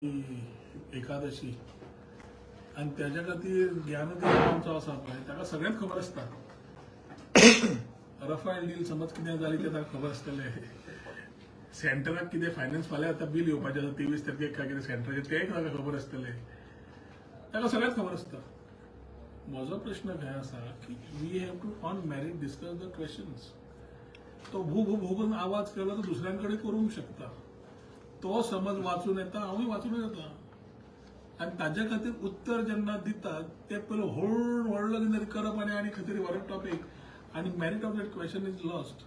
एकादशी आणि त्याच्या खातीर ज्ञानदेव आमचो आसा पळय ताका सगळ्यांक खबर आसता. रफायल डील समज कितें जाली तें ताका खबर आसतलें. सेंटराक कितें फायनान्स फाल्यां आतां बिल येवपाचें आसा 23 तारखेक काय कितें सेंटराचें तेंय ताका खबर आसतलें. ताका सगळ्यांक खबर आसता. म्हजो प्रश्न काय आसा की we have to on merit discuss the questions. तो भू भू भूगून आवाज केलो तो दुसऱ्यांकडे करूंक शकता. तो समज वाचून येता हांवूय वाचून येता आणि ताज्या खातीर उत्तर जेन्ना दितात ते पयलो व्हडलो कितें करप आनी खंय तरी व्हरप टॉपीक आनी merit of that question is lost.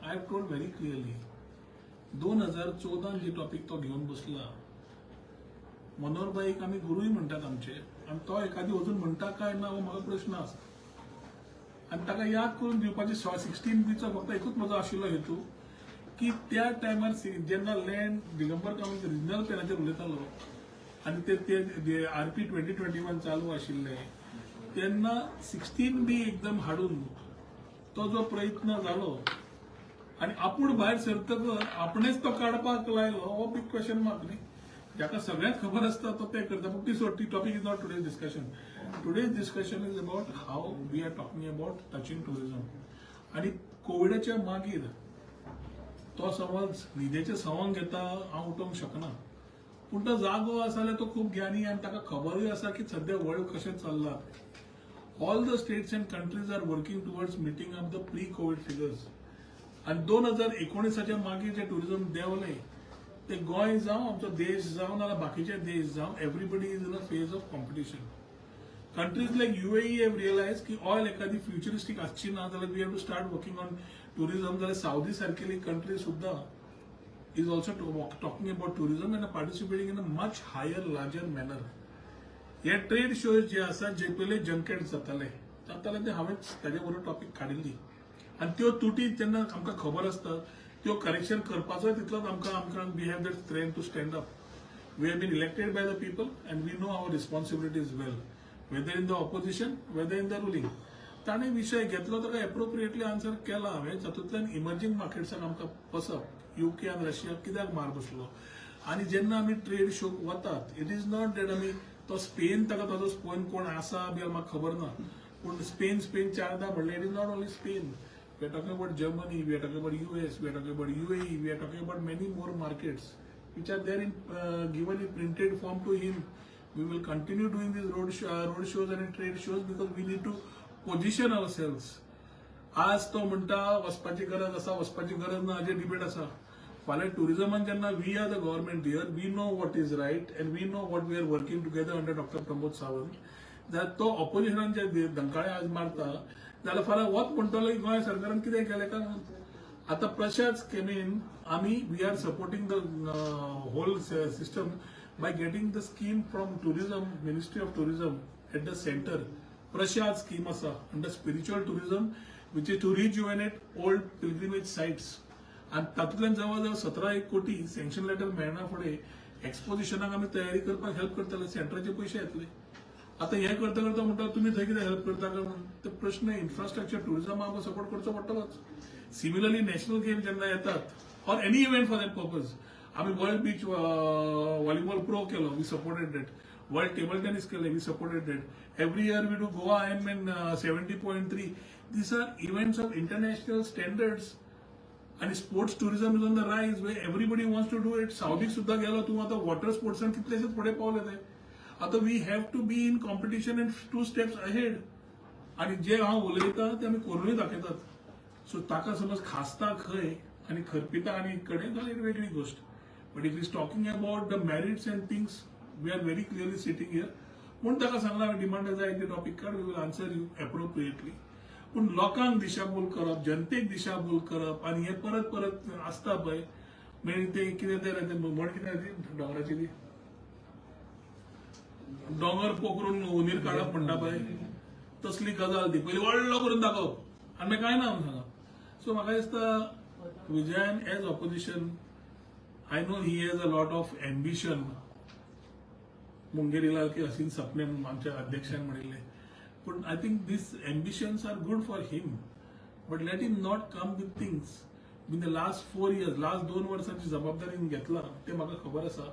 I have told very clearly 2014 जी टॉपीक तो घेवन बसला. मनोहरबाईक आमी गुरूय म्हणटात आमचे आनी तो एखादी वचून म्हणटा काय ना हो म्हाका प्रश्न आसा. आनी ताका याद करून दिवपाची 16B फक्त एकूच म्हजो आशिल्लो हेतू की त्या टायमार जेन्ना लँड दिगंबर कामत रिजनल प्लॅनाचेर उलयतालो आनी ते RP 2021 चालू आशिल्ले तेन्ना 16B एकदम हाडून तो जो प्रयत्न जालो आनी आपूण भायर सरतकर आपणेच तो काडपाक लायलो हो बीग क्वेश्चन मार्क न्ही. जाका सगळ्यांक खबर आसता तो ते करता. पूण ती topic is not today's discussion. Today's discussion is about how we are talking about touching tourism. आनी कोविडाच्या मागीर तो समज न्हिदेचे सवंग घेता हांव उठोवंक शकना पूण तो जागो आसा जाल्यार तो खूब ज्ञानी आनी ताका खबरूय आसा की सद्या वर्ल्ड कशें चल्लां. All the states and countries are working towards meeting up the pre COVID figures. आनी 2019च्या मागीर जे टुरिझम देंवले ते गोंय जावं आमचो देश जावं नाल्यार बाकीचे देश जावं everybody is in a phase of competition. Countries like UAE have realise की ऑयल एखादी फ्युचरिस्टीक आसची ना जाल्यार we have to start working on tourism. जाल्यार सावदी सारकेली कंट्री सुद्धा is also talking about tourism and participating in a much higher larger manner. हे trade shows जे आसा जे पयले जंकेट जाताले ते हांवेंच ताजे बरोबर टॉपीक काडिल्ली आनी त्यो तुटी जेन्ना आमकां खबर आसता त्यो करेक्शन करपाचोय तितलोच आमकां we have that strength to stand up. We have been elected by the people and we know our responsibilities well whether in the opposition whether in the ruling. ताणें विशय घेतलो ताका एप्रोप्रिएटली आन्सर केला हांवें. जातूंतल्यान emerging मार्केट्साक आमकां पसप UK आनी Russia कित्याक मार बसलो. आनी जेन्ना आमी ट्रेड शोक वतात इट इज नॉट दॅट आमी तो स्पेन ताका ताजो स्पेन कोण आसा बी म्हाका खबर ना पूण स्पेन चारदां म्हणलें it is not only Spain. We are talking about Germany, we are talking about US, we are talking about UAE, we are talking about many more markets which are there in given in printed form to him. We will continue doing these road shows and trade shows because we need to position ourselves. आज तो म्हणटा वचपाची गरज आसा वचपाची गरज ना हाजेर डिबेट आसा. फाल्यां टुरिझमान जेन्ना we are the government here we know what is right and we know what we are working together under doctor Pramod Sawant. जाल्यार तो ऑपोजिशनान जे दंकाळे आज मारता जाल्यार फाल्यां वच म्हणटलो की गोंय सरकारान कितें केलें काय. आतां प्रशाद स्किमीन आमी we are supporting the whole system by getting the scheme from tourism, Ministry of Tourism at the center. Prashad scheme asa under spiritual tourism which is to rejuvenate old pilgrimage sites. And तातूंतल्यान जवळ 17 कोटी sanction letter मेळना फुडें एक्सपोजिशनाक आमी तयारी करपाक help करतले. सेंटराचे पयशे येतले. आतां हें करता करता म्हणटा तुमी थंय कितें हेल्प करता काय म्हणून ते प्रश्न इन्फ्रास्ट्रक्चर टुरिझम आमकां सपोर्ट करचो पडटलोच. सिमिलरली नॅशनल गेम जेन्ना येतात or any event for that purpose आम्ही वर्ल्ड बीच व्हॉलीबॉल प्रो केलो we supported that. World table tennis केले we supported that. Every year we do Goa Ironman 70.3. These are events of international standards आणि sports tourism is on the rise way everybody wants to do it. सावदीक सुद्धा गेलो तूं आता water स्पोर्ट्सान कितलेशेच फुडें पावले ते. आता we have to be in competition and 2 steps ahead. आणि जे हांव उलयता ते आमी करूनय दाखयतात. सो ताका समज खासता खंय आनी खरपिता आनी कडेन जाल्यार एक वेगळी गोष्ट. But if he's talking about the merits and things, we are very clearly sitting here. म्हणून ताका सांगला डिमांड जाय ते टॉपिक काड we will answer you appropriately. पूण लोकांक दिशाभूल करप जनतेक दिशाभूल करप आनी हे परत परत आसता पळय म्हणजे ते कितें ते म्हण कितें ती दोंगराची ती दोंगर पोखरून उंदीर काडप म्हणटा पळय तसली गजाल ती पयलीं व्हडलो करून दाखोवप आनी मागीर कांय ना म्हणून सांगप. सो म्हाका दिसता विजयान as opposition I know he has a lot of ambition. Mungerilal के हसीन सपने आमच्या अध्यक्षान म्हणिल्ले. पण I think these ambitions are good for him. But let him not come with things. In the last 4 years, last 2 वर्सांची जबाबदारी घेतला ते म्हाका खबर आसा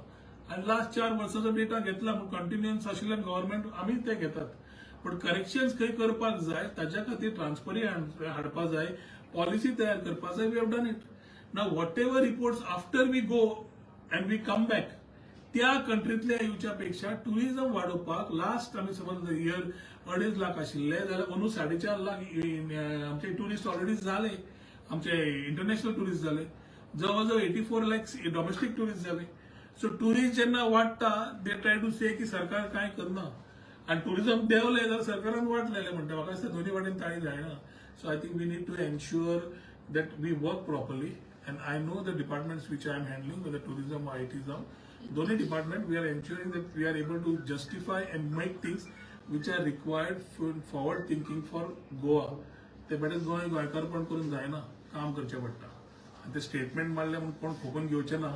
आणि लास्ट 4 वर्साचो डेटा घेतला पूण कंटिन्युअन्स आशिल्ल्यान गव्हर्नमेंट आमी ते घेतात. पण करेक्शन्स खंय करपाक जाय ताच्या खातीर ट्रान्सपरन्सी हाडपाक जाय, पॉलिसी तयार करपाक जाय. We have done it. Now whatever reports after we go and we come back त्या कंट्रीतल्या येवच्या पेक्षा टुरिझम वाडोवपाक लास्ट आमी समज इयर 2.5 लाख आशिल्ले जाल्यार अंदू 4.5 लाख आमचे टुरिस्ट ऑलरेडी झाले, आमचे इंटरनॅशनल टुरिस्ट झाले, जवळजवळ 84 लॅक्स डोमेस्टिक टुरिस्ट झाले. सो टुरिस्ट जेन्ना वाडटा दे ट्राय टू से की सरकार कांय करना आणि टुरिझम देंवले जाल्यार सरकारान वाडलेले म्हणटा. म्हाका दिसता दोन्ही वाटेन ताळी जायना. So I think we need to ensure that we work properly and I know the departments which I am handling, whether tourism or ITism, Doni department, we are ensuring that we are able to justify and make things which are required for forward thinking for Goa. ते better गोंयकार पण करून जायना, काम करचें पडटा. आनी ते स्टेटमेंट मारले म्हणून कोण खोकून घेवचे ना.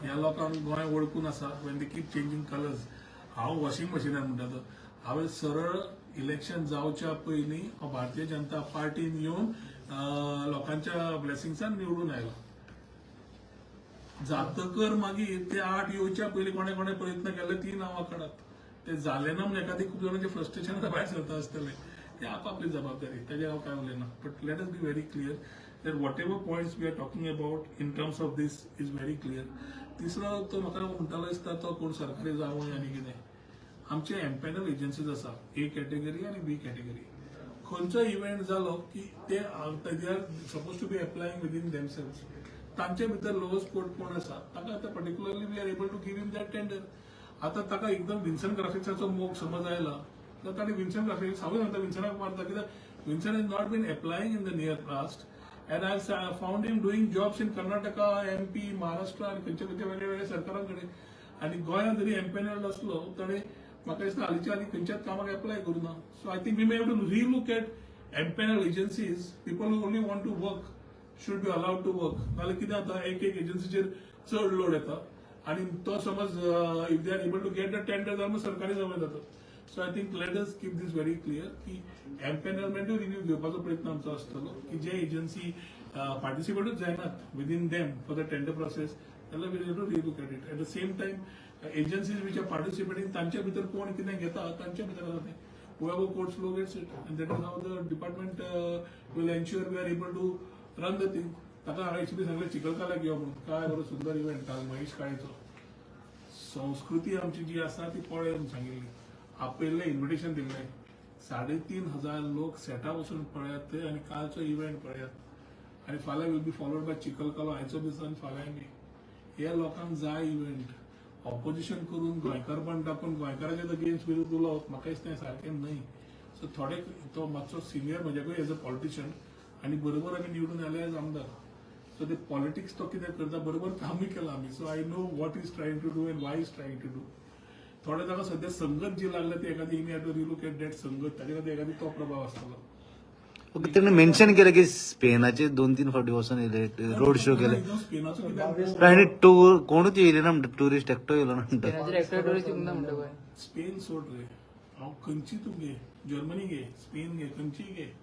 ह्या लोकांक गोंय वळखून आसा. When they keep changing colours. हांव वॉशिंग मशिनार म्हणटा तो. हांवें सरळ इलेक्शन जावच्या पयलीं हांव भारतीय जनता पार्टीन येवन लोकांच्या ब्लेसिंग्सान निवडून आयलो. जातकर मागीर ते 8 येवच्या पयलीं कोणे कोणे प्रयत्न केले ती नांवां काडात. ते जाले ना म्हणून एखादी खूब जाणांचे फ्रस्ट्रेशन भायर सरता आसतले. ते आपापली जबाबदारी, ताजेर हांव काय उलयना. But let us be very clear that whatever points we are talking about in terms of this is very clear. तिसरो तो म्हाका म्हणटालो दिसता तो कोण सरकारी जावं आनी कितें. आमचे एम्पॅनल एजन्सीज आसा, ए कॅटेगरी आनी बी कॅटेगरी. खंयचो इव्हेंट जालो की ते they are supposed to be applying within themselves. तांचे भितर लोअस्ट कोर्ट कोण आसा ताका आतां particularly we are able to give him that tender. आतां ताका एकदम विन्सन ग्राफिक्साचो मोग समज आयला तर ताणें विन्सन ग्राफिक्स हांवूय म्हणटा विन्सनाक मारता कित्याक Vincent is not been applying in the near past and I found him doing jobs in Karnataka, MP, Maharashtra आनी खंयचे खंयचे वेगळे वेगळे सरकारां कडेन. आनी गोंयांत जरी एम्पॅनल्ड आसलो तरी म्हाका दिसता हालींच्या आनी खंयच्याच कामाक एप्लाय करूना. So I think we may have to relook at empanel agencies. People who only want to work should be allowed to work. नाल्यार कितें जाता एक एजन्सीचेर चड लोड येता आनी तो समज if they are able to get the tender जाल्यार सरकारी जवळ जाता. So I think let us keep this very clear की एम्पॅनलमेंटूय रिव्यू घेवपाचो प्रयत्न आमचो आसतलो की जे एजन्सी पार्टिसिपेटूच जायनात within them for the tender process जाल्यार we to relook at it. At the same time agencies which are participating तांच्या भितर कोण कितें घेता तांच्या भितर आसा तें whoever courts look at it and that is how the department will ensure we are able to run the thing. ताका हांवें एक्चुअली सांगलें चिखलकाल्याक यो म्हणून. काय बरो सुंदर इव्हेंट काल महेश काळेचो. संस्कृती आमची जी आसा ती पळय म्हणून सांगिल्ली. आपयल्लें इन्विटेशन दिल्लें. 3,500 लोक सेटा बसून पळयात थंय आनी कालचो इव्हेंट पळयात. आनी फाल्यां विल बी फॉलोड बाय चिखलकालो आयचो दीस आनी फाल्यां बी. हे लोकांक जाय इव्हेंट. ऑपोजिशन करून गोंयकारपण टाकून गोंयकाराच्या अगेन्स्ट विरुद्ध उलोवप म्हाका दिसता हें सारकें न्हय. सो थोडे तो मातसो सिनियर म्हज्याकूय एज अ पॉलिटिशियन आणि बरोबर आम्ही निवडून आले एज आमदार. सो ते पॉलिटिक्स तो कितें करता बरोबर कामूय केलां आमी. So I know what is trying to do and why is trying to do. थोडे ताका सध्या संगत जी लागल्या ती एखादी in to relook at that संगत ताजे खातीर एखादी तो प्रभाव आसतलो. ओके, त्यांनी मेन्शन केलं की स्पेनाचे 2-3 फावटी वचून येले, रोड शो केले स्पेनाचो कितें आणि टूर कोणूच येयले ना म्हणटा, टुरिस्ट एकटो येयलो ना म्हणटा. स्पेन सोड रे. हांव खंयची तूं घे, जर्मनी घे, स्पेन घे, खंयची घे.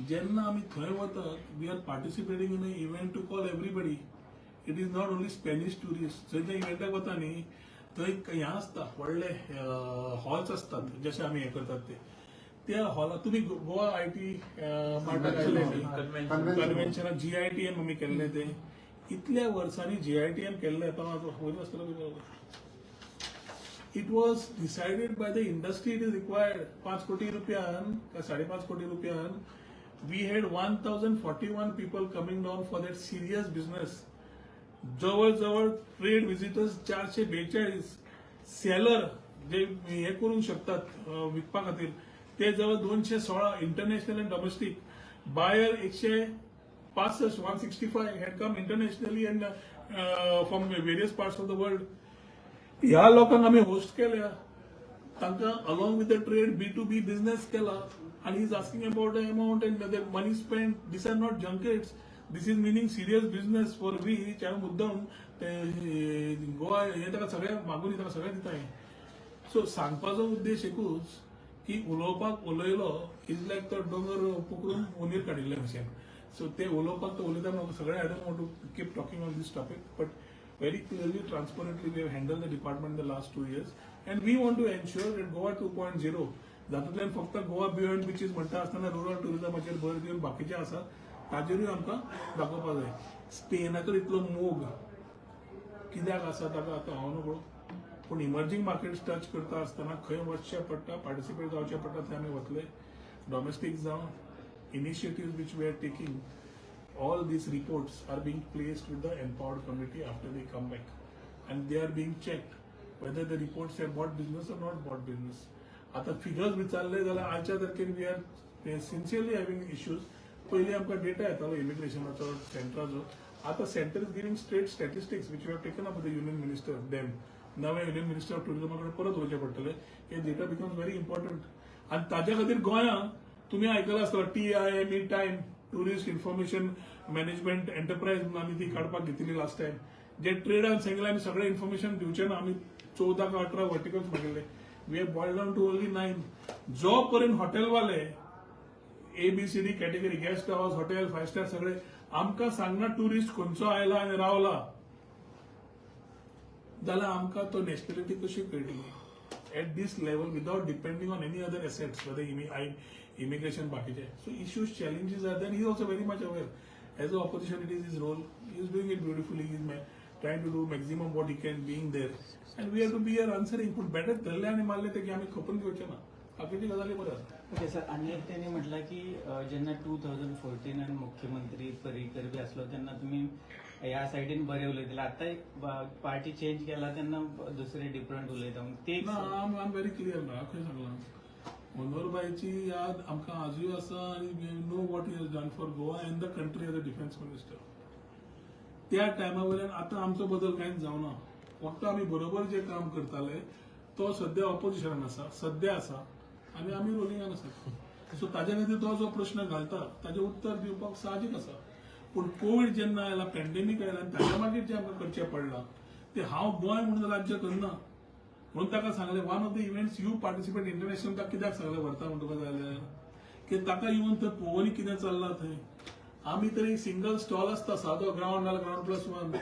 जेन्ना आमी थंय वतात we are participating in a event to call everybody. It is not only Spanish tourist. थंय त्या इव्हेंटाक वता न्ही थंय हें आसता व्हडले हॉल्स असतात जशे आमी हें करतात ते. त्या हॉलात तुमी गोवा IT मार्टाक आयले कन्व्हेन्शनाक GITM आमी केल्ले ते. इतल्या वर्सांनी GITM केल्ले वयर आसतलो. It was decided by the industry it is required. 5 कोटी रुपयान का 5.5 कोटी रुपयान we had 1,041 people coming down for that serious business. जवळजवळ ट्रेड विजिटर्स 442. सेलर जे हे करूंक शकतात विकपा खातीर ते जवळ 216 international and domestic. Buyer 165 165 had come internationally and from various parts of the world. ह्या लोकांक आमी होस्ट केल्या. तांकां along with the trade B2B business केला and he is asking about the amount and the money spent. These are not junkets. This is meaning serious business for which हांवें मुद्दम गोवा हें ताका सगळ्यांक मागून ताका सगळ्यांक दिता हें. सो सांगपाचो उद्देश एकूच की उलोवपाक उलयलो इज लायक तो दोंगर पकडून उंदीर काडिल्ले भशेन. सो ते उलोवपाक तो उलयता सगळे I don't want to keep talking on this topic. But very clearly, transparently, we have handled the department in the last 2 years, and we want to ensure that Goa 2.0 जातूंतल्यान फक्त गोवा बियॉन्ड बिचीस म्हणटा आसतना rural टुरिजमाचेर भर दिवन बाकीचे आसा ताजेरूय आमकां दाखोवपाक जाय. स्पेनाचो इतलो मोग कित्याक आसा ताका आतां हांव न्हू पूण इमर्जिंग मार्केट्स टच करता आसतना खंय वचचें पडटा, पार्टिसिपेट जावचें पडटा थंय आमी वतले. डॉमेस्टीक जावं initiative which we are taking, all these reports are being placed with the empowered committee after they come back, and they are being checked whether the reports have bought business or not bought business. आता figures विचारले जाल्यार आयच्या तारखेर we are sincerely having issues. पयलीं आमकां data येतालो इमिग्रेशनाचो सेंटराचो. आता centre is giving state statistics which we have taken up with the union minister, them. नवे युनियन मिनिस्टर ऑफ टुरिझमा कडेन परत वचचें पडटलें. हे डेटा बिकम्स व्हेरी इम्पॉर्टंट. आनी ताज्या खातीर गोंयांत तुमी आयकलां आसतलो TIME time tourist information management enterprise म्हणून आमी ती काडपाक घेतिल्ली लास्ट टायम. जे ट्रेडान सांगलें आमी सगळें इन्फॉर्मेशन दिवचें ना, आमी 14 का 18 वर्टिकल्स मागिल्ले. We have boiled down to only 9. जो पर्यंत हॉटेलवाले ABCD category guest house hotel 5 star सगळे आमकां सांगना टुरिस्ट खंयचो आयला आनी रावला जाल्यार आमकां तो नॅशनॅलिटी कशी कळटली at this level without depending on any other assets whether immigration बाकीचे. So issues challenges are then he is also very much aware. As a opposition it is his role. He is doing it beautifully. He is trying to do maximum what he can being there, and we have to be here answering. पूण better धरले आनी मारले ते की आमी खपून घेवचे ना. बाकीची गजाली बऱ्यो आसा. ओके सर, आणि एक त्यांनी म्हटलं की जेन्ना 2014 आणि मुख्यमंत्री पर्रीकर बी असलो तेन्ना तुम्ही ह्या सायडीन बरे उलयताले. आता पार्टी चेंज केला तेन्ना दुसरे डिफरंट उलयता. मग ते ना आम व्हेरी क्लियर ना खंय सांगलां. मनोहरबाईची याद आमकां आजूय आसा आनी we know what he has done for Goa and the country as a defence minister. त्या टायमा वयल्यान आतां आमचो बदल कांयच जावना. फक्त आमी बरोबर जे काम करताले तो सध्या ऑपोजिशनान आसा, सध्या आसा आनी आमी रोलिंगान आसात. सो ताज्या खातीर तो जो प्रश्न घालता ताजें उत्तर दिवपाक साहजीक आसा. पूण कोविड जेन्ना आयला, पॅन्डेमीक आयला आनी ताज्या मागीर जें आमकां करचें पडलां तें हांव गोंय म्हणून राज्य करना. म्हणून ताका सांगलें one of the events you participate international. ताका कित्याक सांगलें व्हरता म्हणून तुका जाल्यार की ताका येवन थंय पळोवनी कितें चल्लां थंय. आमी तरी सिंगल स्टॉल आसता सादो ग्राउंड नाल्यार ग्राउंड+1.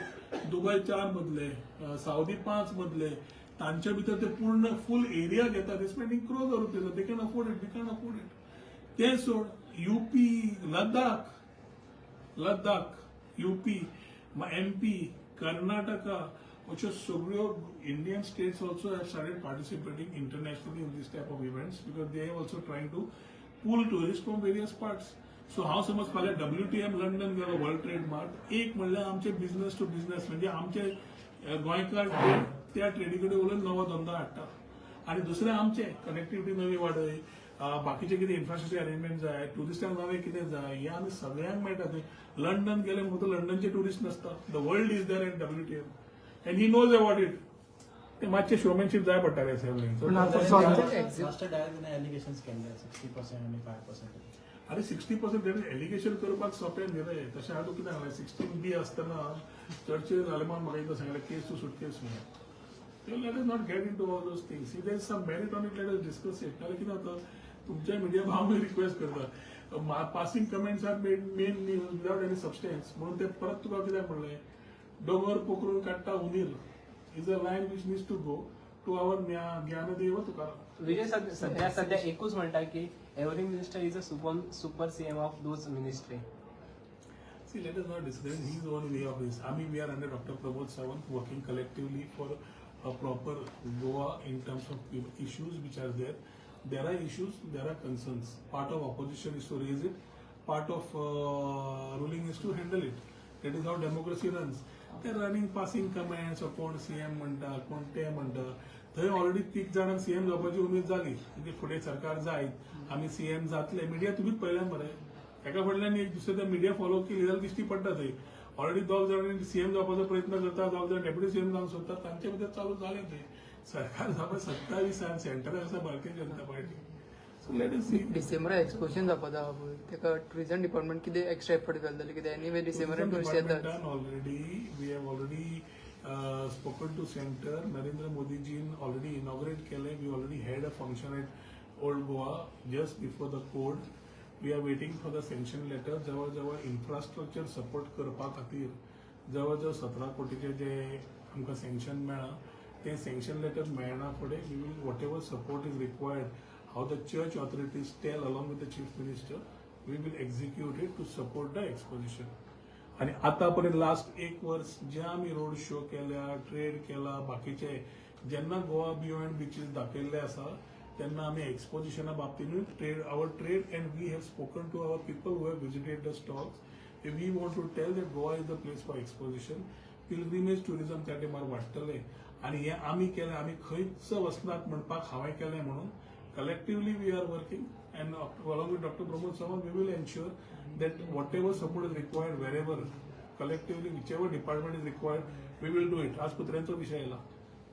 दुबय 4 मजले, सावदी 5 मजले. तांचे भितर ते पूर्ण फूल एरिया घेता. They spending crores of rupees. They can afford it. We can afford it. ते सोड UP, Ladakh, UP, MP, Karnataka अश्यो सगळ्यो Indian states also have started participating internationally in this type of events because they have also trying to pull tourist from various parts. So हांव समज फाल्यां WTM London गेलो, world trade mart, एक म्हणल्यार आमचे business to business म्हणजे आमचे गोंयकार त्या ट्रेडी कडेन उलयन नवो धंदो हाडटा. आनी दुसरें आमचे कनेक्टिविटी नवी वाडय, बाकीचे कितें इन्फ्रास्ट्रक्चर अरेंजमेंट जाय, टुरिस्टांक नवें कितें जाय हें आमी सगळ्यांक मेळटा. थंय लंडन गेले फक्त लंडनचे टुरिस्ट नासता. The world is there at WTM and he knows about it. ते मातशें शोमॅनशीप जाय पडटालें सगळें. अरे 60% एलिगेशन करपाक सोंपें न्ही रे. तशें हांव तुका कितें सांगलें 16B आसतना चर्चीर आलेमान म्हाका एकदां सांगलें केस टू सुटकेस म्हणून. Let us not get into all those things. There is some merit on it. Let us discuss it. नाल्यार कितें जाता तुमच्या मिडिया हांव रिक्वेस्ट करता. Passing comments are made main news without any substance. म्हणून ते परत तुका कित्याक म्हणलें दोंगर पोखरून काडटा उंदीर is a lion which needs to go to our Dnyandev Tukaram. Vijay सध्या एकूच म्हणटा की every minister is a super CM of those ministry. See, let us not discuss his own way of this. I mean, we are under Dr. Pramod Sawant working collectively for a proper Goa in terms of issues which are there. There are issues, there are concerns. Part of opposition is to raise it. Part of ruling is to handle it. That is how democracy runs. They are running passing comments कोण CM म्हणटा कोण ते म्हणटा. थंय already 30 जाणांक CM जावपाची उमेद जाली. म्हणजे फुडें सरकार जायत आमी CM जातले. मिडिया तुमीच पळयल्यान मरे. एका फाटल्यान एक दुसरे मेडिया फॉलो केली जाल्यार दिश्टी पडटा थंय. ऑलरेडी 2 जाणांनी CM जावपाचो प्रयत्न करता, 2 जाण डेप्युटी CM जावंक सोदतात. तांचे भितर चालू जालें थंय. सरकार जावपा 27 सेंटराक आसा Bharatiya Janata Party. So let us see. डिसेंबरा एक्सपोजन जावपा पळय तेका टुरिझम डिपार्टमेंट कितें एक्स्ट्रा एफर्ट घालतले कितें एनीवे डिसेंबरान टुरिस्ट येतात. Already we have already spoken to center. Narendra Modi ji already inaugurated केले. We already had a function at Old Goa just before the code. We are waiting for the sanction letter. जवळ जवळ infrastructure support करपा खातीर जवळजवळ 17 कोटीचे जे आमकां sanction मेळ्ळा ते सँक्शन लेटर मेळना फुडें we will whatever support is required how the church authorities tell along with the chief minister we will execute it to support the exposition. आणि आतापर्यंत लास्ट 1 वर्ष जे आम्ही रोड शो केल्या ट्रेड केला बाकीचे जेन्ना गोवा बियॉन्ड बीचीस दाखयल्ले आसा तेन्ना आमी एक्सपोजिशना बाबतींत trade and we have spoken to our people who have visited the stalls. We want to tell that Goa is the place for exposition. Pilgrimage tourism त्या टायमार वाडटले आणि हे आमी केलें आमी खंयच वचनात म्हणपाक हांवें केलें म्हणून collectively we are working and along with Dr. Pramod Sawant, we will ensure that whatever support is required wherever, collectively, whichever department is required, we will do it. आज कुत्र्यांचा विषय आयला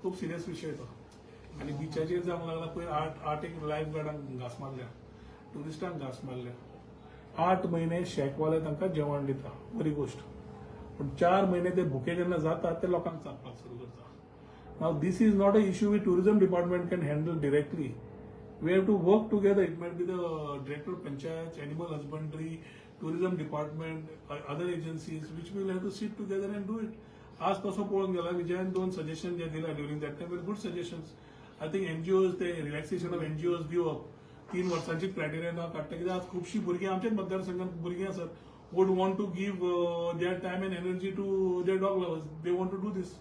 खूप सिरियस विषय तो आणि बिचाचेर जावंक लागला पळय 8 एक लायफ गार्डांक घास मारल्या टुरिस्टांक घास मारल्या 8 महिने शेकवाले तांकां जेवण दिता बरी गोष्ट पण 4 महिने ते भुके जेन्ना जातात ते लोकांक चापपाक सुरू करता. Now this is not a issue we tourism department can handle directly. We have to work together. It might be the director of Panchayat, animal husbandry, tourism department, other agencies, which will have to sit together and do it. आज तसं पळोवंक गेला विजयान 2 suggestion जे दिला during that time good suggestions. I think NGOs ते relaxation of NGOs दिवप 3 वर्सांची criteria नाव काडटा कित्याक आज खुबशीं भुरगीं आमच्याच मतदारसंघात भुरगीं आसात would want to give their time and energy to their dog lovers. They want to do this.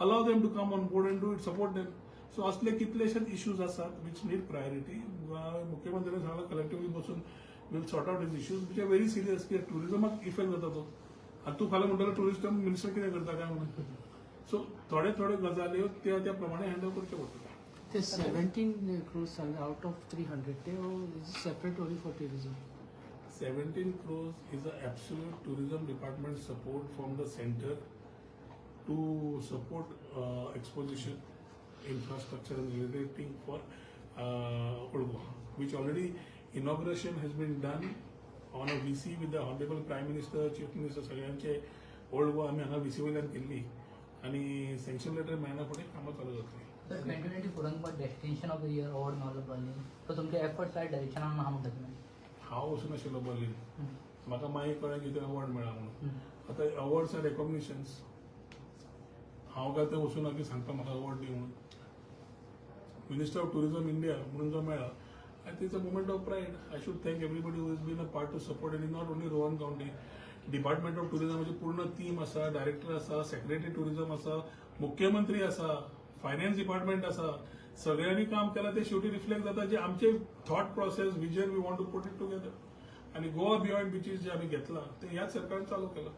Allow them to come on board and do it. Support them. So असले कितलेशेच इश्यूज आसात विच नीड प्रायोरिटी. मुख्यमंत्र्यांनी सांगला collectively बसून will sort out this issues which R very serious की टुरिझमाक effect जाता तो. आतां तूं फाल्यां म्हणटलो टुरिझम मिनिस्टर कितें करता काय म्हणून. सो थोडे गजाल्यो त्या प्रमाणे हँडल करचे पडटले. ते 17 crores out of 300 ते separate only for tourism. 17 crores is an absolute tourism department support from the center to support exposition infrastructure and relating for Old Goa, which already inauguration has been done on a VC with the Honorable Prime Minister, Chief Minister सगळ्यांचे Old Goa आम्ही हांगा VC वयल्यान केल्ली आणि sanction letter मेळना फुडें कामां चालू जातली. Sir 2024 destination of the year award मेळ्ळो बर्लिन सो तुमचे एफर्ट्स आर डायरेक्शनान आहा म्हणटा तुमी. हांव वचून आशिल्लो बर्लिन म्हाका मागीर कळ्ळें की ते अवॉर्ड मेळ्ळा म्हणून. आतां अवॉर्ड्स आर रेकॉग्निशन्स हांव काय ते वचून की सांगता म्हाका अवॉर्ड दी म्हणून. मिनिस्टर ऑफ टुरिझम इंडिया म्हणून जो मेळ्ळा I think it's a moment of pride. I should thank everybody who is been a part to support and not only Rohan Khaunte. Department of टुरिझमाची पूर्ण टीम आसा डायरेक्टर आसा सेक्रेटरी टुरिझम आसा मुख्यमंत्री आसा फायनान्स डिपार्टमेंट आसा सगळ्यांनी काम केलां ते शेवटी रिफ्लेक्ट जाता जे आमचे thought process vision we want to put it together. आणि गोवा बियॉन्ड बीचीस जे आम्ही घेतला ते ह्याच सरकारन चालू केलं.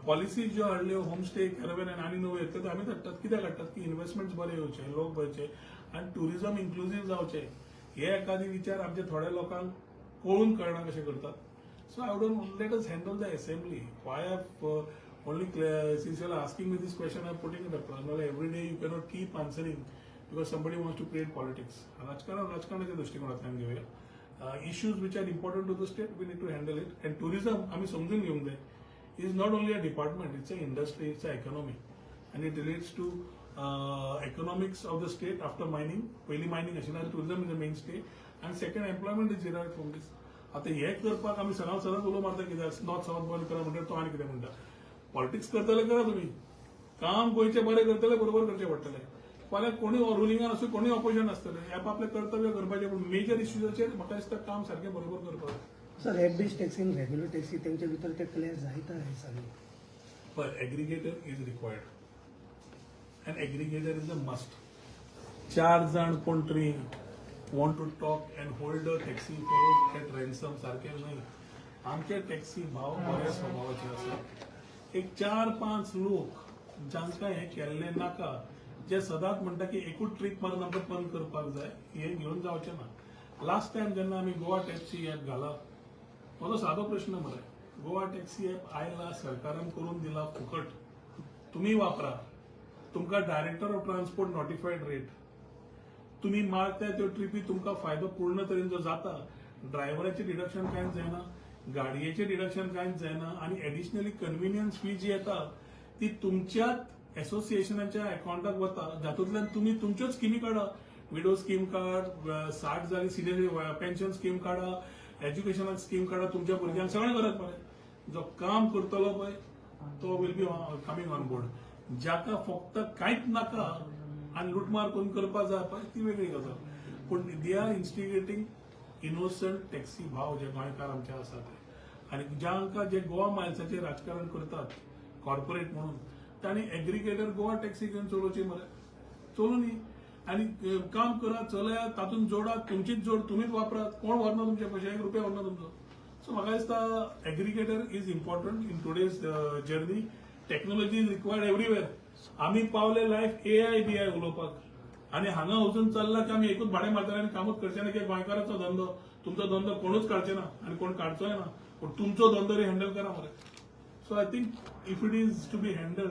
पॉलिसीज ज्यो हाडल्यो होमस्टे कॅरवेन आनी नवे ते आमी धाडटात कित्याक हाडटात की इन्व्हेस्टमेंट बरे येवचे लोक बरेचे आनी टुरिझम इन्क्लुझीव जावचे हे एखादी विचार आमच्या थोड्या लोकांक कळून कळना कशें करतात. So I would let us handle the assembly. Why have only since you are asking me this question I am putting it up. Every day you cannot keep answering because somebody wants to create politics. राजकारणाच्या दृष्टिकोनांतल्यान घेवया. Issues which are important to the state we need to handle it. And tourism आमी समजून घेवंक जाय is not only a department, it's an industry, it's an economy. And it relates to economics of the state after mining. पहिली mining आशिल्ली आनी tourism is the mainstay. And second, employment is derived from this. आता हे करपाक आमी सदांच उलो मारता कित्याक नॉर्थ साउथ बंद करा म्हणटा तो आनी कितें म्हणटा. पॉलिटिक्स करतले करा तुमी काम गोंयचे बरें करतले बरोबर करचे पडटले. फाल्यां कोणी रुलिंगान आसूं कोणी ऑपोजिशन आसतले आपले कर्तव्य करपाचें पूण मेजर इश्यूजाचेर म्हाका दिसता काम सारकें बरोबर करपाक. सर एफबीज टॅक्सी आणि रेग्युलर टॅक्सी त्यांच्या भितर ते क्लियर जायत आहे सगळे. But aggregator is required. An aggregator is a must. 4 जण कोण तरी want to talk and hold a taxi for at ransom सारखे नाही. आमचे टॅक्सी भाव बऱ्या स्वभावाचे असतात. एक 4-5 लोक जांकां हे केल्ले नाका जे सदांच म्हणटा की एकूच ट्रीप मारून आमकां बंद करपाक जाय हे घेवन जावचें ना. लास्ट टायम जेन्ना आमी गोवा टॅक्सी ॲप घाला म्हजो सादो प्रश्न मरे गोवा टॅक्सी ॲप आयला सरकारान करून दिला फुकट तुम्ही वापरा. तुमकां director of transport notified rate तुम्ही मारता त्यो ट्रिपी तुमकां फायदो पूर्ण तरेन जो जाता ड्रायव्हराचें डिडक्शन कांयच जायना गाडयेचें डिडक्शन कांयच जायना आणि एडिशनली कन्व्हिनियन्स फी जी येता ती तुमच्याच एसोसिएशनाच्या अकाउंटाक वता जातूंतल्यान तुमी तुमच्योच स्किमी काडा. विडो स्कीम काड 60 जाली सिनियर पेन्शन स्कीम काडा एज्युकेशनाक स्कीम काडा तुमच्या भुरग्यांक सगळें करात मरे. जो काम करतलो पळय तो will be coming on board. ज्याका फक्त कांयच नाका आनी लुटमार करून करपाक जाय पळय ती वेगळी गजाल. पूण दे आर इन्स्टिगेटिंग इनोसंट टॅक्सी भाव जे गोंयकार आमचे आसात ते. आनी ज्यांका जे गोवा मायल्साचेर राजकारण करतात कॉर्पोरेट म्हणून तांणी एग्रिगेटर गोवा टॅक्सी घेवन चलोवची मरे. चलू न्ही. आनी काम करात, चलयात, तातूंत जोडात, तुमचीच जोड, तुमीच वापरात, कोण व्हरना तुमचे पयशे, 1 रुपया व्हरना तुमचो. सो म्हाका दिसता aggregator is important in today's journey. Technology is required everywhere. आमी पावले लायफ AI BI उलोवपाक. आनी हांगा वचून चल्ला की आमी एकूच भाडें मारतले आनी कामूच करचे ना की गोंयकाराचो धंदो, तुमचो धंदो कोणूच काडचे ना आनी कोण काडचोय ना. पूण तुमचो धंदो हँडल करा मरे. So I think if it is to be handle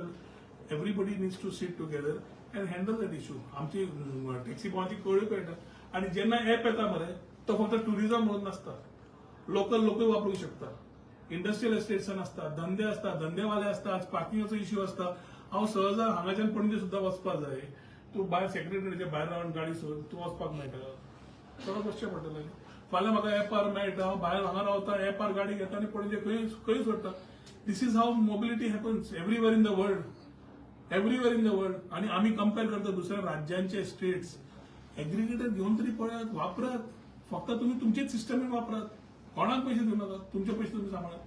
everybody needs to sit together and handle that issue. आमची टॅक्सी बोवाची कळ्यो कळटा. आनी जेन्ना एप येता मरे तो फक्त टुरिझम म्हणून नासता. लोकल लोकूय वापरूंक शकता. इंडस्ट्रियल एस्टेट्सान आसता, धंदे आसता, धंदेवाले आसता, आज पार्किंगाचो इश्यू आसता. हांव सहज हांगाच्यान पणजे सुद्दां वचपाक जाय. तूं भायर सेक्रेटरीचे भायर रावन गाडी सोद, तूं वचपाक मेळटा. चलत वचचें पडटलें. फाल्यां म्हाका एपार मेळटा, हांव भायर हांगा रावता, एपार गाडी घेता आनी पणजे खंय सोडटा. This is how mobility happens everywhere in the world. Everywhere in the world. आनी आमी कंपेअर करता दुसऱ्या राज्यांचे स्टेट्स. एग्रिगेटर घेवन तरी पळयात, वापरात. फक्त तुम्ही तुमचेच सिस्टम वापरात. कोणाक पयशे दिवं नाका. तुमचे पयशे तुम्ही सांबाळात.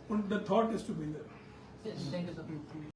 पूण the thought is to be there. Thank you sir.